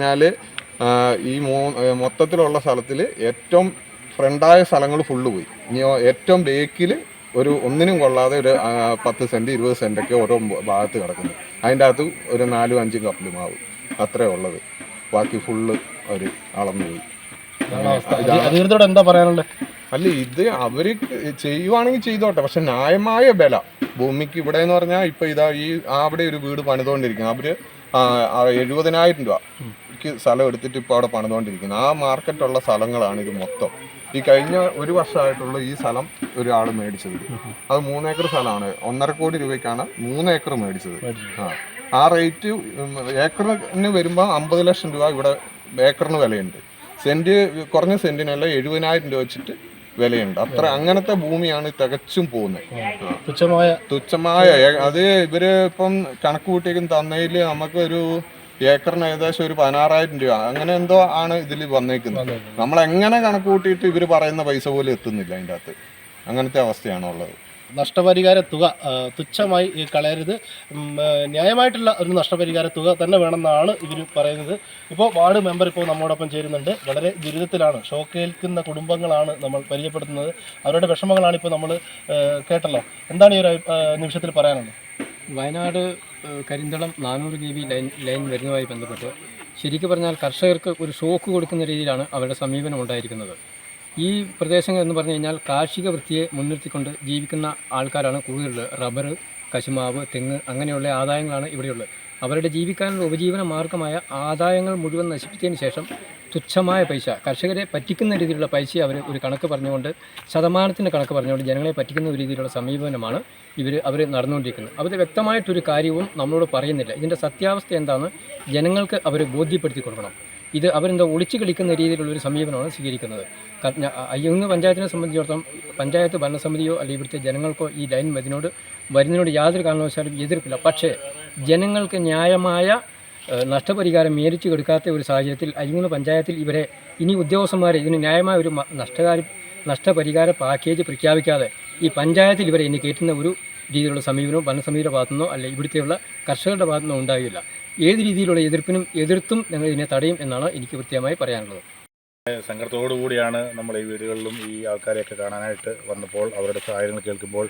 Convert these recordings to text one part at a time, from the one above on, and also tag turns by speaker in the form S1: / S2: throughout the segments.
S1: പറഞ്ഞാൽ ഈ മൊത്തത്തിലുള്ള സ്ഥലത്തിൽ ഏറ്റവും ഫ്രണ്ടായ സ്ഥലങ്ങൾ ഫുള്ള് പോയി. ഇനി ഏറ്റവും ബേക്കിൽ ഒന്നിനും കൊള്ളാതെ ഒരു 10 സെൻറ്റ് 20 സെൻറ്റൊക്കെ ഓരോ ഭാഗത്ത് കിടക്കുന്നു. അതിൻ്റെ അകത്ത് ഒരു 4-5 കപ്പിൽ മാവ് അത്രേ ഉള്ളത്. ബാക്കി ഫുള്ള് അവർ അളന്നു പോയി.
S2: എന്താ പറയാനുള്ളത്?
S1: അല്ല, ഇത് അവർ ചെയ്യുവാണെങ്കിൽ ചെയ്തോട്ടെ, പക്ഷെ ന്യായമായ വില ഭൂമിക്ക് ഇവിടെ എന്ന് പറഞ്ഞാൽ ഇപ്പം അവിടെ ഒരു വീട് പണിതുകൊണ്ടിരിക്കുന്നു. അവർ 70,000 രൂപയ്ക്ക് സ്ഥലം എടുത്തിട്ട് ഇപ്പോൾ അവിടെ പണിതുകൊണ്ടിരിക്കുന്നത്. ആ മാർക്കറ്റുള്ള സ്ഥലങ്ങളാണ് ഇത് മൊത്തം. ഈ കഴിഞ്ഞ ഒരു വർഷമായിട്ടുള്ള ഈ സ്ഥലം ഒരാൾ മേടിച്ചത്. അത് 3 ഏക്കർ സ്ഥലമാണ്. 1.5 കോടി രൂപയ്ക്കാണ് 3 ഏക്കർ മേടിച്ചത്. ആ റേറ്റ് ഏക്കറിന് വരുമ്പോൾ 50 ലക്ഷം രൂപ ഇവിടെ ഏക്കറിന് വിലയുണ്ട്. കുറഞ്ഞ സെന്റിനല്ല 70,000 രൂപ വെച്ചിട്ട് വിലയുണ്ട്. അങ്ങനത്തെ ഭൂമിയാണ് തികച്ചും പോകുന്നത്. തുച്ഛമായ അത് ഇവര് ഇപ്പം കണക്ക് കൂട്ടിയേക്കും തന്നതിൽ നമുക്ക് ഒരു ഏക്കറിന് ഏകദേശം ഒരു 16,000 രൂപ അങ്ങനെ എന്തോ ആണ് ഇതിൽ വന്നേക്കുന്നത്. നമ്മളെങ്ങനെ കണക്ക് കൂട്ടിയിട്ട് ഇവർ പറയുന്ന പൈസ പോലും എത്തുന്നില്ല അതിൻ്റെ അകത്ത്. അങ്ങനത്തെ അവസ്ഥയാണ് ഉള്ളത്.
S2: നഷ്ടപരിഹാര തുക തുച്ഛമായി കളയരുത്, ന്യായമായിട്ടുള്ള ഒരു നഷ്ടപരിഹാര തുക തന്നെ വേണമെന്നാണ് ഇവർ പറയുന്നത്. ഇപ്പോൾ വാർഡ് മെമ്പർ ഇപ്പോൾ നമ്മോടൊപ്പം ചേരുന്നുണ്ട്. വളരെ ദുരിതത്തിലാണ്, ഷോക്കേൽക്കുന്ന കുടുംബങ്ങളാണ് നമ്മൾ പരിചയപ്പെടുത്തുന്നത്. അവരുടെ വിഷമങ്ങളാണ് ഇപ്പോൾ നമ്മൾ കേട്ടല്ലോ. എന്താണ് ഈ ഒരു നിമിഷത്തിൽ പറയാനുള്ളത്?
S3: വയനാട് കരിന്തളം 400 kV ലൈൻ വരുന്നതുമായി ബന്ധപ്പെട്ട് ശരിക്കും പറഞ്ഞാൽ കർഷകർക്ക് ഒരു ഷോക്ക് കൊടുക്കുന്ന രീതിയിലാണ് അവരുടെ സമീപനം ഉണ്ടായിരിക്കുന്നത്. ഈ പ്രദേശങ്ങൾ എന്ന് പറഞ്ഞു കഴിഞ്ഞാൽ കാർഷിക വൃത്തിയെ മുൻനിർത്തിക്കൊണ്ട് ജീവിക്കുന്ന ആൾക്കാരാണ് കൂടുതൽ. റബ്ബർ, കശുമാവ്, തെങ്ങ് അങ്ങനെയുള്ള ആദായങ്ങളാണ് ഇവിടെയുള്ളത്. അവരുടെ ജീവിക്കാനുള്ള ഉപജീവന മാർഗമായ ആദായങ്ങൾ മുഴുവൻ നശിപ്പിച്ചതിന് ശേഷം തുച്ഛമായ പൈസ, കർഷകരെ പറ്റിക്കുന്ന രീതിയിലുള്ള പൈസ അവർ ഒരു കണക്ക് പറഞ്ഞുകൊണ്ട്, ശതമാനത്തിൻ്റെ കണക്ക് പറഞ്ഞുകൊണ്ട് ജനങ്ങളെ പറ്റിക്കുന്ന രീതിയിലുള്ള സമീപനമാണ് അവർ നടന്നുകൊണ്ടിരിക്കുന്നത്. അവർ വ്യക്തമായിട്ടൊരു കാര്യവും നമ്മളോട് പറയുന്നില്ല. ഇതിൻ്റെ സത്യാവസ്ഥ എന്താണെന്ന് ജനങ്ങൾക്ക് അവർ ബോധ്യപ്പെടുത്തി കൊടുക്കണം. ഇത് അവരെന്താ ഒളിച്ചു കളിക്കുന്ന രീതിയിലുള്ളൊരു സമീപനമാണ് സ്വീകരിക്കുന്നത്. അയ്യങ്കുന്ന് പഞ്ചായത്തിനെ സംബന്ധിച്ചിടത്തോളം പഞ്ചായത്ത് ഭരണസമിതിയോ അല്ലെങ്കിൽ ഇവിടുത്തെ ജനങ്ങൾക്കോ ഈ ലൈൻ വരുന്നതിനോട് യാതൊരു കാരണവശാലും എതിർപ്പില്ല. പക്ഷേ ജനങ്ങൾക്ക് ന്യായമായ നഷ്ടപരിഹാരം മേടിച്ചു കൊടുക്കാത്ത ഒരു സാഹചര്യത്തിൽ അയ്യങ്കുന്ന് പഞ്ചായത്തിൽ ഇവരെ ഇനി ഉദ്യോഗസ്ഥന്മാരെ ഇതിന് ന്യായമായ ഒരു നഷ്ടപരിഹാര പാക്കേജ് പ്രഖ്യാപിക്കാതെ ഈ പഞ്ചായത്തിൽ ഇവരെ ഇനി കയറ്റുന്ന ഒരു രീതിയിലുള്ള സമീപനവും ഭരണസമിതിയുടെ ഭാഗത്തുനിന്നോ അല്ലെങ്കിൽ ഇവിടുത്തെയുള്ള കർഷകരുടെ ഭാഗത്തുനിന്നോ ഉണ്ടാകില്ല. ഏത് രീതിയിലുള്ള എതിർത്തും ഞങ്ങൾ ഇതിനെ തടയും എന്നാണ് എനിക്ക് കൃത്യമായി പറയാനുള്ളത്.
S4: സങ്കടത്തോടു കൂടിയാണ് നമ്മൾ ഈ വീടുകളിലും ഈ ആൾക്കാരെയൊക്കെ കാണാനായിട്ട് വന്നപ്പോൾ അവരുടെ കാര്യങ്ങൾ കേൾക്കുമ്പോൾ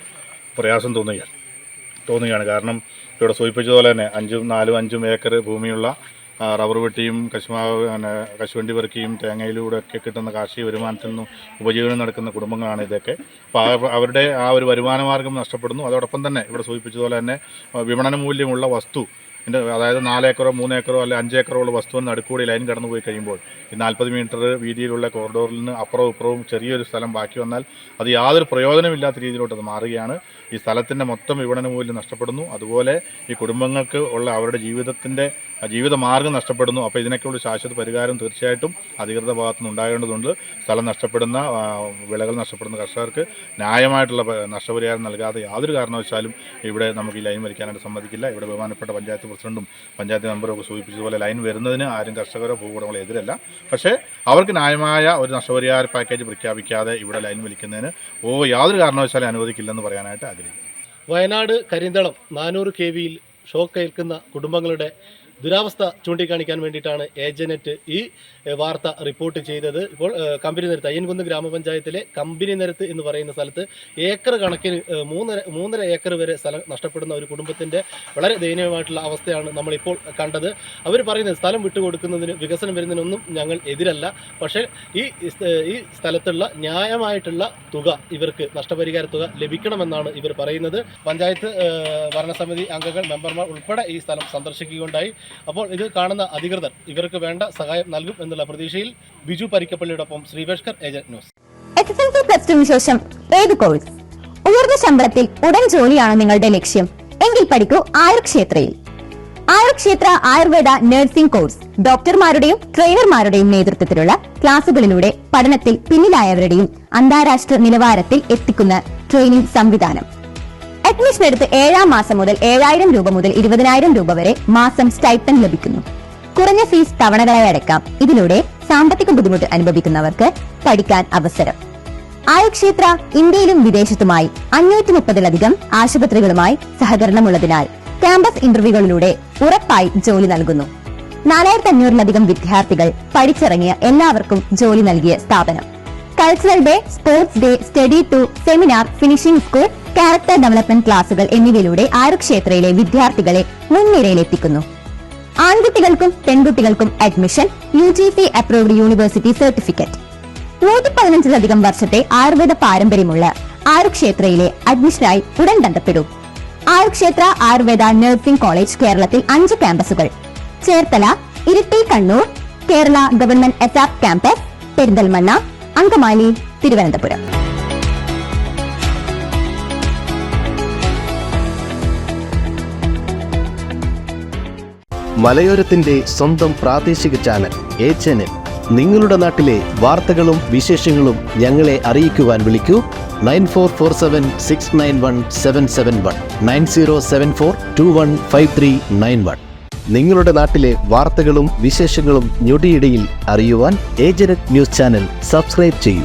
S4: പ്രയാസം തോന്നുകയാണ്. കാരണം ഇവിടെ സൂചിപ്പിച്ചതുപോലെ തന്നെ 4-5 ഏക്കർ ഭൂമിയുള്ള റബ്ബർ വെട്ടിയും കശുവണ്ടി പെറുക്കിയും തേങ്ങയിലൂടെ ഒക്കെ കിട്ടുന്ന കാർഷിക വരുമാനത്തിൽ നിന്നും ഉപജീവനം നടക്കുന്ന കുടുംബങ്ങളാണ് ഇതൊക്കെ. അപ്പോൾ അവരുടെ ആ ഒരു വരുമാന മാർഗം നഷ്ടപ്പെടുന്നു. അതോടൊപ്പം തന്നെ ഇവിടെ സൂചിപ്പിച്ചതുപോലെ തന്നെ വിപണന മൂല്യമുള്ള വസ്തു, അതായത് 4 ഏക്കറോ 3 ഏക്കറോ അല്ലെങ്കിൽ 5 ഏക്കറോ ഉള്ള വസ്തുവിന് നടുക്കൂടി ലൈൻ കടന്നു പോയി കഴിയുമ്പോൾ ഈ 40 മീറ്റർ വീതിയിലുള്ള കോറിഡോറിൽ നിന്ന് അപ്പുറവും ഇപ്പുറവും ചെറിയൊരു സ്ഥലം ബാക്കി വന്നാൽ അത് യാതൊരു പ്രയോജനമില്ലാത്ത രീതിയിലോട്ട് അത് മാറുകയാണ്. ഈ സ്ഥലത്തിൻ്റെ മൊത്തം വിപണന മൂല്യം നഷ്ടപ്പെടുന്നു. അതുപോലെ ഈ കുടുംബങ്ങൾക്ക് ഉള്ള അവരുടെ ജീവിതമാർഗം നഷ്ടപ്പെടുന്നു. അപ്പോൾ ഇതിനൊക്കെയുള്ള ശാശ്വത പരിഹാരം തീർച്ചയായിട്ടും അധികൃത ഭാഗത്തുനിന്ന് ഉണ്ടാകേണ്ടതുണ്ട്. സ്ഥലം നഷ്ടപ്പെടുന്ന, വിളകൾ നഷ്ടപ്പെടുന്ന കർഷകർക്ക് ന്യായമായിട്ടുള്ള നഷ്ടപരിഹാരം നൽകാതെ യാതൊരു കാരണവശാലും ഇവിടെ നമുക്ക് ഈ ലൈൻ വരയ്ക്കാനായിട്ട് സമ്മതിക്കില്ല. ഇവിടെ ബഹുമാനപ്പെട്ട പഞ്ചായത്ത് പ്രസിഡന്റും പഞ്ചായത്ത് മെമ്പറും ഒക്കെ സൂചിപ്പിച്ചതുപോലെ ലൈൻ വരുന്നതിന് ആരും കർഷകരോ ഭൂവുടമകളോ എതിരല്ല. പക്ഷേ അവർക്ക് ന്യായമായ ഒരു നഷ്ടപരിഹാര പാക്കേജ് പ്രഖ്യാപിക്കാതെ ഇവിടെ ലൈൻ വലിക്കുന്നതിന് യാതൊരു കാരണവശാലും അനുവദിക്കില്ലെന്ന് പറയാനായിട്ട് ആഗ്രഹിക്കുന്നു.
S2: വയനാട് കരിന്തളം 400 kV ഷോക്ക് ഏൽക്കുന്ന കുടുംബങ്ങളുടെ ദുരാവസ്ഥ ചൂണ്ടിക്കാണിക്കാൻ വേണ്ടിയിട്ടാണ് ഏജനറ്റ് ഈ വാർത്ത റിപ്പോർട്ട് ചെയ്തത്. ഇപ്പോൾ കമ്പനി നിരത്ത്, അയ്യൻകുന്ന് ഗ്രാമപഞ്ചായത്തിലെ കമ്പനി നിരത്ത് എന്ന് പറയുന്ന സ്ഥലത്ത് ഏക്കർ കണക്കിന് 3.5 ഏക്കർ വരെ സ്ഥലം നഷ്ടപ്പെടുന്ന ഒരു കുടുംബത്തിൻ്റെ വളരെ ദയനീയമായിട്ടുള്ള അവസ്ഥയാണ് നമ്മളിപ്പോൾ കണ്ടത്. അവർ പറയുന്നത് സ്ഥലം വിട്ടുകൊടുക്കുന്നതിന്, വികസനം വരുന്നതിനൊന്നും ഞങ്ങൾ എതിരല്ല. പക്ഷേ ഈ സ്ഥലത്തുള്ള ന്യായമായിട്ടുള്ള തുക, ഇവർക്ക് നഷ്ടപരിഹാര തുക ലഭിക്കണമെന്നാണ് ഇവർ പറയുന്നത്. പഞ്ചായത്ത് ഭരണസമിതി അംഗങ്ങൾ, മെമ്പർമാർ ഉൾപ്പെടെ ഈ സ്ഥലം സന്ദർശിക്കുകയുണ്ടായി. അപ്പോൾ ഇത് കാണുന്ന അധികൃതർ ഇവർക്ക് വേണ്ട സഹായം നൽകും എന്നുള്ള പ്രതീക്ഷയിൽ ബിജു പരിക്കപ്പള്ളിയോടൊപ്പം ശ്രീവേഷ്കർ, ഏജന്റ് ന്യൂസ്.
S5: SSLC+2 ശേഷം ഏത് കോഴ്സ്? ഉയർന്ന ശമ്പളത്തിൽ ഉടൻ ജോലിയാണ് നിങ്ങളുടെ ലക്ഷ്യം എങ്കിൽ പഠിക്കൂ ആയുർക്ഷേത്രയിൽ. ആയുർക്ഷേത്ര ആയുർവേദ നഴ്സിംഗ് കോഴ്സ് ഡോക്ടർമാരുടെയും ട്രെയിനർമാരുടെയും നേതൃത്വത്തിലുള്ള ക്ലാസുകളിലൂടെ പഠനത്തിൽ പിന്നിലായവരുടെയും അന്താരാഷ്ട്ര നിലവാരത്തിൽ എത്തിക്കുന്ന ട്രെയിനിംഗ് സംവിധാനം. അഡ്മിഷൻ എടുത്ത് 7ാം മാസം മുതൽ 7,000 രൂപ മുതൽ 20,000 രൂപ വരെ മാസം സ്റ്റൈപ്പൻഡ് ലഭിക്കുന്നു. കുറഞ്ഞ ഫീസ് തവണകളായി അടയ്ക്കാം. ഇതിലൂടെ സാമ്പത്തിക ബുദ്ധിമുട്ട് അനുഭവിക്കുന്നവർക്ക് പഠിക്കാൻ അവസരം. ആയുർക്ഷേത്ര ഇന്ത്യയിലും വിദേശത്തുമായി 530-ലധികം ആശുപത്രികളുമായി സഹകരണമുള്ളതിനാൽ ക്യാമ്പസ് ഇന്റർവ്യൂകളിലൂടെ ഉറപ്പായി ജോലി നൽകുന്നു. 4500-ലധികം വിദ്യാർത്ഥികൾ പഠിച്ചിറങ്ങിയ എല്ലാവർക്കും ജോലി നൽകിയ സ്ഥാപനം. Cultural day, sports day, study tour, seminar, finishing school, character development ക്ലാസുകൾ എന്നിവയിലൂടെ ആയുർ ക്ഷേത്രയിലെ വിദ്യാർത്ഥികളെ മുൻനിരയിലെത്തിക്കുന്നു. ആൺകുട്ടികൾക്കും പെൺകുട്ടികൾക്കും admission, UGC approved university certificate. 115-ലധികം വർഷത്തെ ആയുർവേദ പാരമ്പര്യമുള്ള ആയുർ ക്ഷേത്രയിലെ അഡ്മിഷനായി ഉടൻ ബന്ധപ്പെടൂ. ആയുർ ക്ഷേത്ര ആയുർവേദ നഴ്സിംഗ് കോളേജ് കേരളത്തിൽ 5 ക്യാമ്പസുകൾ: Cherthala, Iritty, Kannur, Kerala government HR campus, Perinthalmanna, Angamaly, Thiruvananthapuram.
S6: മലയോരത്തിന്റെ സ്വന്തം പ്രാദേശിക ചാനൽ HNN. നിങ്ങളുടെ നാട്ടിലെ വാർത്തകളും വിശേഷങ്ങളും ഞങ്ങളെ അറിയിക്കുവാൻ വിളിക്കൂ 9447691771 9074215391. നിങ്ങളുടെ നാട്ടിലെ വാർത്തകളും വിശേഷങ്ങളും ഞൊടിയിടയിൽ അറിയുവാൻ ഏജനറ്റ് ന്യൂസ് ചാനൽ സബ്സ്ക്രൈബ് ചെയ്യൂ.